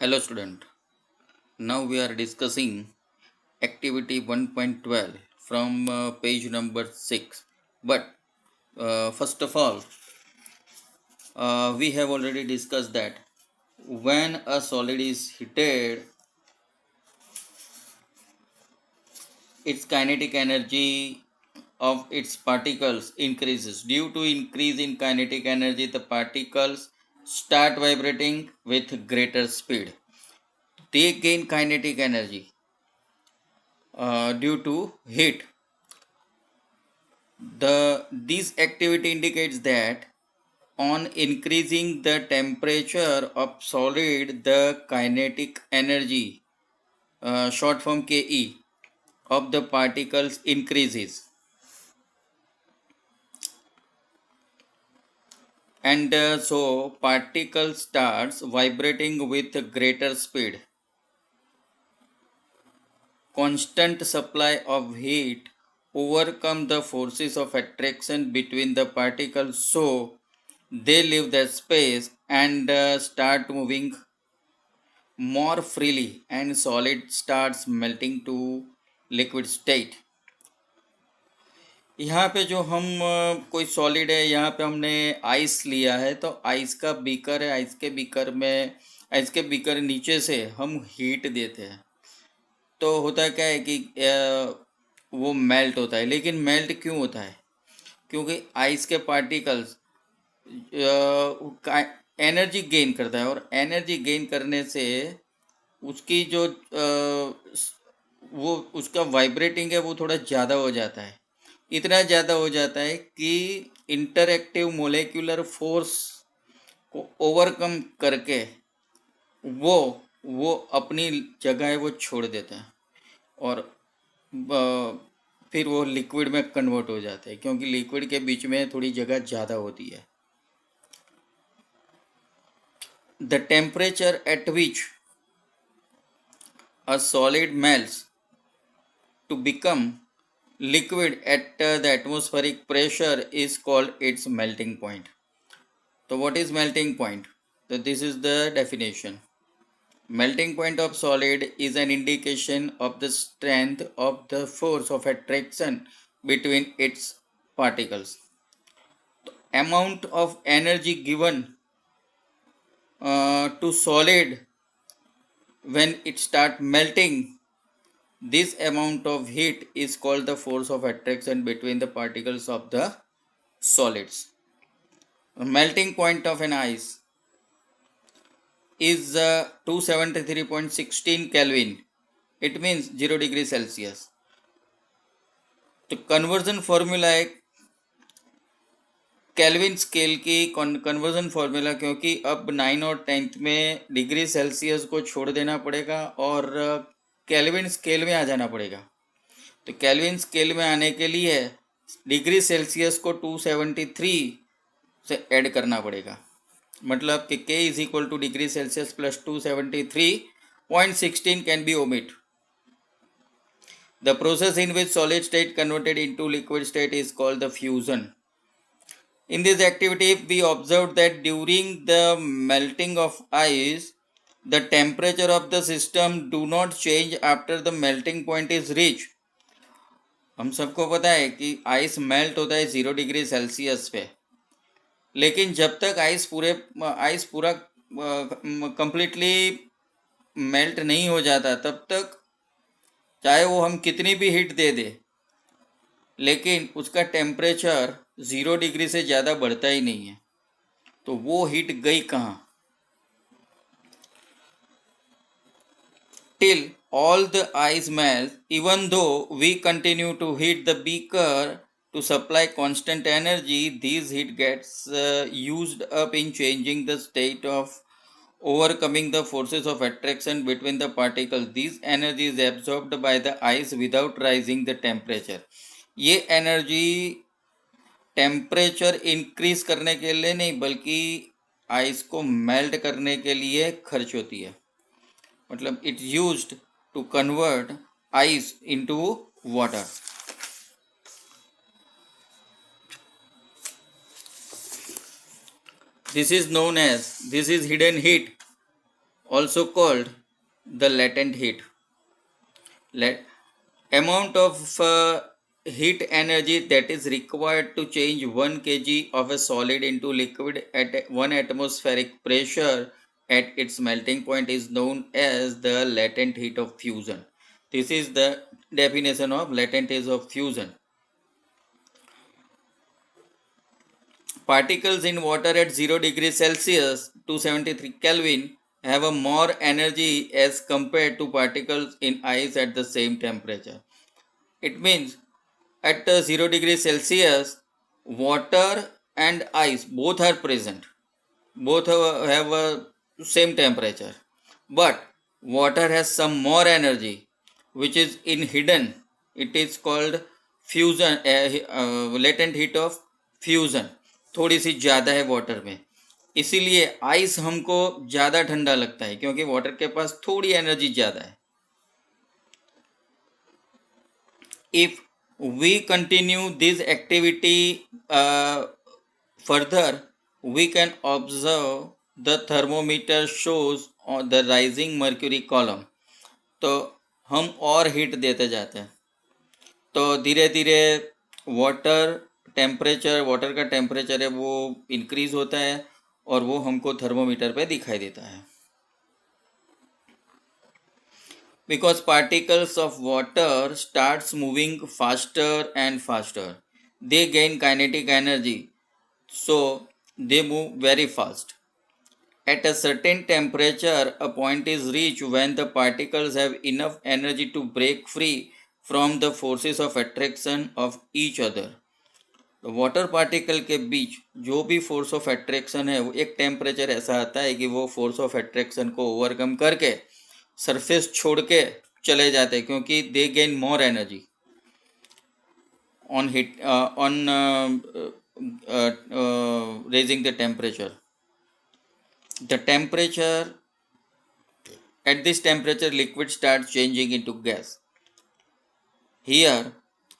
Hello student. Now we are discussing activity 1.12 from page number 6. But first of all, we have already discussed that when a solid is heated, its kinetic energy of its particles increases. Due to increase in kinetic energy, the particles start vibrating with greater speed. They gain kinetic energy due to heat. This activity indicates that on increasing the temperature of solid, the kinetic energy, short form Ke, of the particles increases, and so particle starts vibrating with greater speed. Constant supply of heat overcome the forces of attraction between the particles, so they leave the space and start moving more freely and solid starts melting to liquid state. यहाँ पे जो हम कोई solid है, यहाँ पे हमने ice लिया है, तो आइस का बीकर है, आइस के बीकर नीचे से हम हीट देते हैं, तो होता क्या है कि वो मेल्ट होता है। लेकिन मेल्ट क्यों होता है? क्योंकि आइस के पार्टिकल्स एनर्जी गेन करता है, और एनर्जी गेन करने से उसकी जो वो उसका वाइब्रेटिंग है वो थोड़ा ज़्यादा हो जाता है। इतना ज़्यादा हो जाता है कि इंटरएक्टिव मोलेक्युलर फोर्स को ओवरकम करके वो वो अपनी जगह है वो छोड़ देता है, और फिर वो लिक्विड में कन्वर्ट हो जाता है, क्योंकि लिक्विड के बीच में थोड़ी जगह ज़्यादा होती है। The temperature at which a solid melts to become liquid at the atmospheric pressure is called its melting point. So what is melting point? So this is the definition. Melting point of solid is an indication of the strength of the force of attraction between its particles. The amount of energy given to solid when it start melting, this amount of heat is called the force of attraction between the particles of the solids. The melting point of an ice is 273.16 Kelvin. It means 0 degree Celsius. तो conversion formula है kelvin scale की conversion formula, क्योंकि अब 9 और 10th में degree Celsius को छोड़ देना पड़ेगा और केल्विन स्केल में आ जाना पड़ेगा। तो केल्विन स्केल में आने के लिए डिग्री सेल्सियस को 273 से ऐड करना पड़ेगा, मतलब कि K is equal two degree Celsius plus 273.16 can be omit. The process in which solid state converted into liquid state is called the fusion. In this activity, we observed that during the melting of ice, the temperature of the system do not change after the melting point is reached. हम सबको पता है कि ice melt होता है 0 degree Celsius पे, लेकिन जब तक आइस पूरा कंप्लीटली मेल्ट नहीं हो जाता, तब तक चाहे वो हम कितनी भी हीट दे दे, लेकिन उसका टेम्परेचर 0 डिग्री से ज़्यादा बढ़ता ही नहीं है। तो वो हीट गई कहाँ? Till all the ice melts, even though we continue to heat the beaker to supply constant energy, this heat gets used up in changing the state of overcoming the forces of attraction between the particles. This energy is absorbed by the ice without rising the temperature. ये energy temperature increase करने के लिए नहीं, बल्कि ice को melt करने के लिए खर्च होती है। मतलब it's used to convert ice into water. This is hidden heat also called the latent heat. Amount of heat energy that is required to change 1 kg of a solid into liquid at 1 atmospheric pressure at its melting point is known as the latent heat of fusion. This is the definition of latent heat of fusion. Particles in water at 0 degrees Celsius, 273 Kelvin, have a more energy as compared to particles in ice at the same temperature. It means at 0 degrees Celsius, water and ice both are present. Both have a same temperature. But water has some more energy which is in hidden. It is called fusion, latent heat of fusion. थोड़ी सी ज़्यादा है water में, इसीलिए ice हमको ज़्यादा ठंडा लगता है क्योंकि वाटर के पास थोड़ी एनर्जी ज़्यादा है. If we continue this activity further, we can observe the thermometer shows on the rising mercury column. तो हम और हीट देते जाते हैं तो धीरे धीरे वाटर का टेम्परेचर है वो इंक्रीज होता है और वो हमको थर्मोमीटर पे दिखाई देता है. Because particles of water starts moving faster and faster, they gain kinetic energy, so they move very fast. At a certain temperature, a point is reached when the particles have enough energy to break free from the forces of attraction of each other. तो water particle के बीच जो भी force of attraction है वो एक temperature ऐसा आता है कि वो फोर्स ऑफ अट्रैक्शन को ओवरकम करके सरफेस छोड़ के चले जाते हैं क्योंकि दे gain more energy on heat on raising the temperature. The temperature, at this temperature liquid starts changing into gas. Here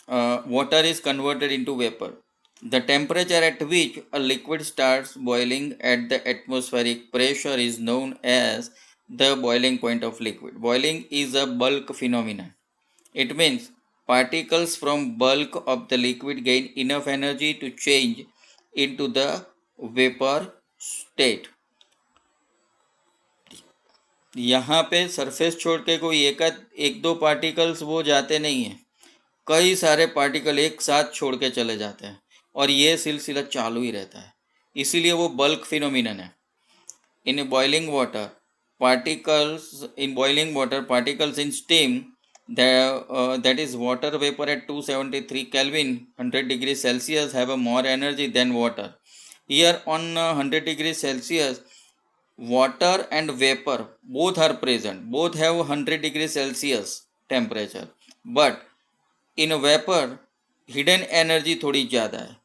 water is converted into vapor. The temperature at which a liquid starts boiling at the atmospheric pressure is known as the boiling point of liquid. Boiling is a bulk phenomenon. It means particles from bulk of the liquid gain enough energy to change into the vapor state. यहाँ पे surface छोड़ के कोई एक दो particles वो जाते नहीं हैं, कई सारे पार्टिकल एक साथ छोड़ के चले जाते हैं और ये सिलसिला चालू ही रहता है, इसीलिए वो बल्क फिनोमिनन है. In boiling water particles in steam, that is water vapor at 273 Kelvin 100 degrees Celsius have a more energy than water. Here on 100 degrees Celsius, water and vapor both are present, both have 100 degrees Celsius temperature, but in a vapor hidden energy थोड़ी ज़्यादा है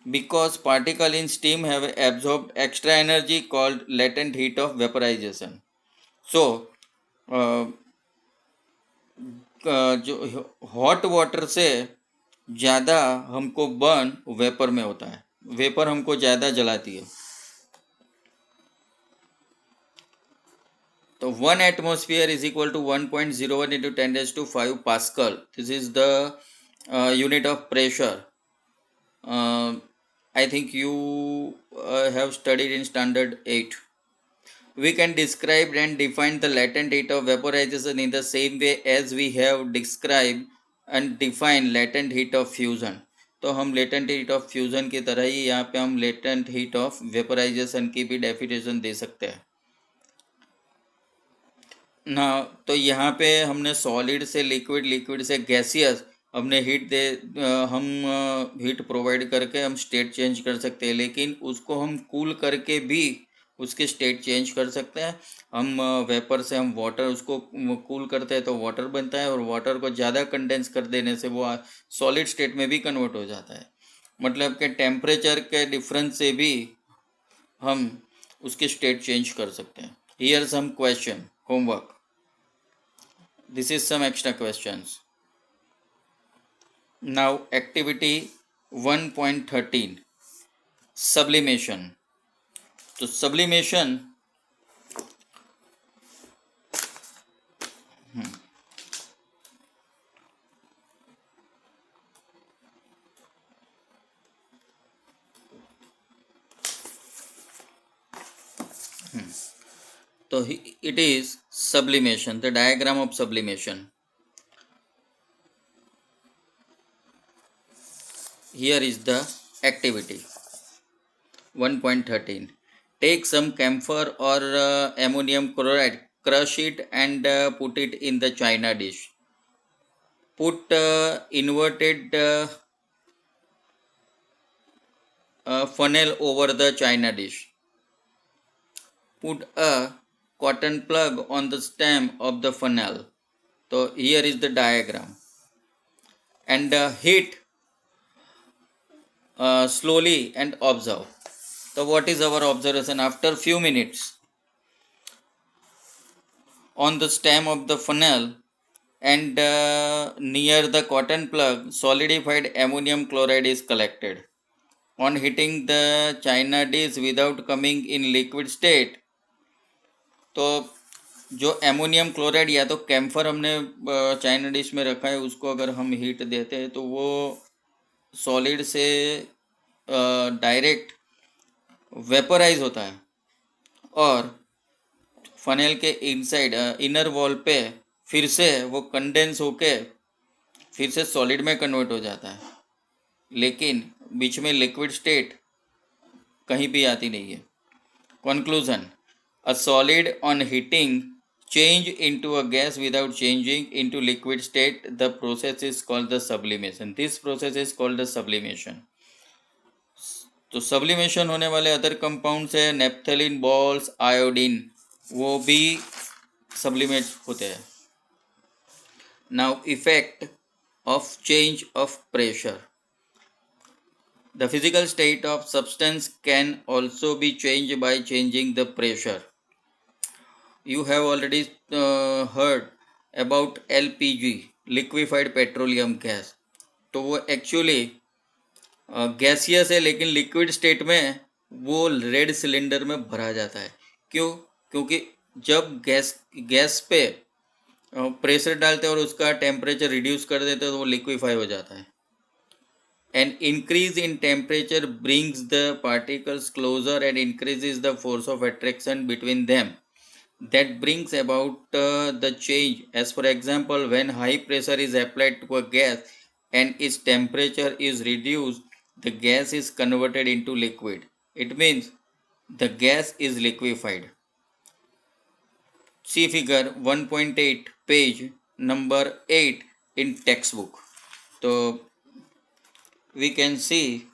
because particle in steam have absorbed extra energy called latent heat of vaporization. So जो hot water से ज़्यादा हमको burn vapour में होता है, वेपर हमको ज़्यादा जलाती है. तो 1 atmosphere is equal to 1.01 into 10 raised to 5 Pascal. This is the unit of pressure. I think you have studied in standard 8. We can describe and define the latent heat of vaporization in the same way as we have described and defined latent heat of fusion. तो हम latent heat of fusion की तरह ही यहाँ पे हम latent heat of vaporization की भी definition दे सकते हैं ना. तो यहाँ पे हमने सॉलिड से लिक्विड, लिक्विड से गैसियस, हमने हम हीट प्रोवाइड करके हम स्टेट चेंज कर सकते हैं, लेकिन उसको हम कूल करके भी उसके स्टेट चेंज कर सकते हैं. हम वेपर से हम वाटर उसको कूल करते हैं तो वाटर बनता है और वाटर को ज़्यादा कंडेंस कर देने से वो सॉलिड स्टेट में भी कन्वर्ट हो जाता है. मतलब कि टेम्परेचर के डिफरेंस से भी हम उसके स्टेट चेंज कर सकते हैं. Here some question homework. This is some extra questions. Now activity 1.13 sublimation. तो sublimation So it is sublimation, the diagram of sublimation. Here is the activity. 1.13. Take some camphor or ammonium chloride, crush it and put it in the china dish. Put inverted funnel over the china dish. Put a cotton plug on the stem of the funnel. So here is the diagram. And heat slowly and observe. So what is our observation? After few minutes, on the stem of the funnel and near the cotton plug, solidified ammonium chloride is collected. On hitting the china dish without coming in liquid state, तो जो ammonium chloride या तो camphor हमने China dish में रखा है उसको अगर हम हीट देते हैं तो वो सॉलिड से डायरेक्ट वेपराइज होता है और फनेल के इनसाइड इनर वॉल पे फिर से वो कंडेंस होके फिर से सॉलिड में कन्वर्ट हो जाता है, लेकिन बीच में लिक्विड स्टेट कहीं भी आती नहीं है. Conclusion: a solid on heating change into a gas without changing into liquid state, the process is called the sublimation. This process is called the sublimation. तो सब्लिमेशन होने वाले अदर कंपाउंड्स है naphthalene, balls, iodine, वो भी sublimate होते हैं. Now effect of change of pressure. The physical state of substance can also be changed by changing the pressure. You have already heard about LPG, liquefied petroleum gas. तो वो actually gaseous है लेकिन liquid state में वो red cylinder में भरा जाता है. क्यों? क्योंकि जब गैस पे प्रेशर डालते हैं और उसका टेम्परेचर रिड्यूस कर देते हैं तो वो लिक्विफाई हो जाता है. An increase in temperature brings the particles closer and increases the force of attraction between them. That brings about the change. As for example, when high pressure is applied to a gas and its temperature is reduced, the gas is converted into liquid. It means the gas is liquefied. See figure 1.8, page number 8 in textbook. So we can see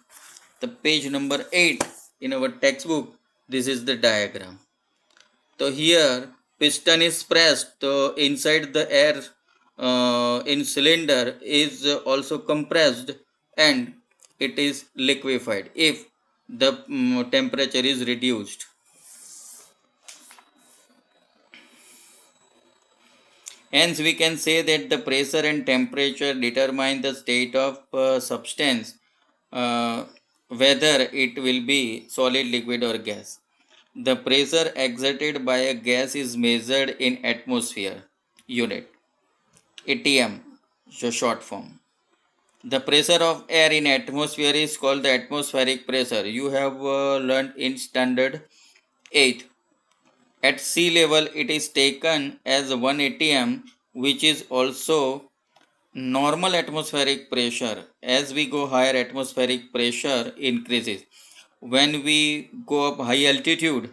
the page number 8 in our textbook. This is the diagram. So here piston is pressed, so inside the air in cylinder is also compressed and it is liquefied if the temperature is reduced. Hence we can say that the pressure and temperature determine the state of substance, whether it will be solid, liquid or gas. The pressure exerted by a gas is measured in atmosphere unit, ATM, so short form. The pressure of air in atmosphere is called the atmospheric pressure. You have learned in standard 8. At sea level, it is taken as 1 ATM, which is also normal atmospheric pressure. As we go higher, atmospheric pressure increases. When we go up high altitude,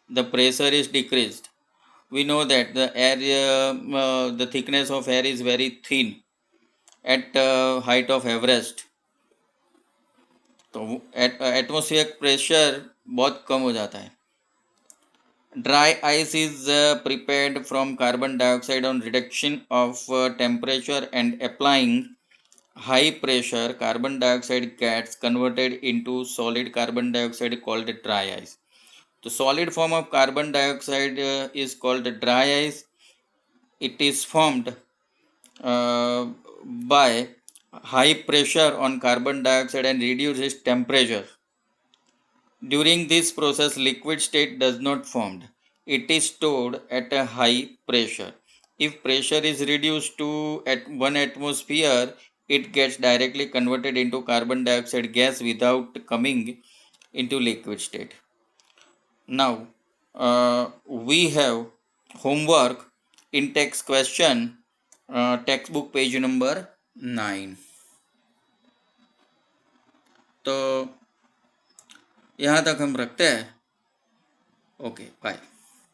the pressure is decreased. We know that the air, the thickness of air is very thin at height of Everest. तो atmosphere pressure बहुत कम हो जाता है. Dry ice is prepared from carbon dioxide on reduction of temperature and applying high pressure. Carbon dioxide gets converted into solid carbon dioxide called dry ice. The solid form of carbon dioxide is called dry ice. It is formed by high pressure on carbon dioxide and reduces temperature. During this process, liquid state does not form. It is stored at a high pressure. If pressure is reduced to at 1 atmosphere, it gets directly converted into carbon dioxide gas without coming into liquid state. Now, we have homework in text question, textbook page number 9. तो यहाँ तक हम रखते हैं. Okay bye.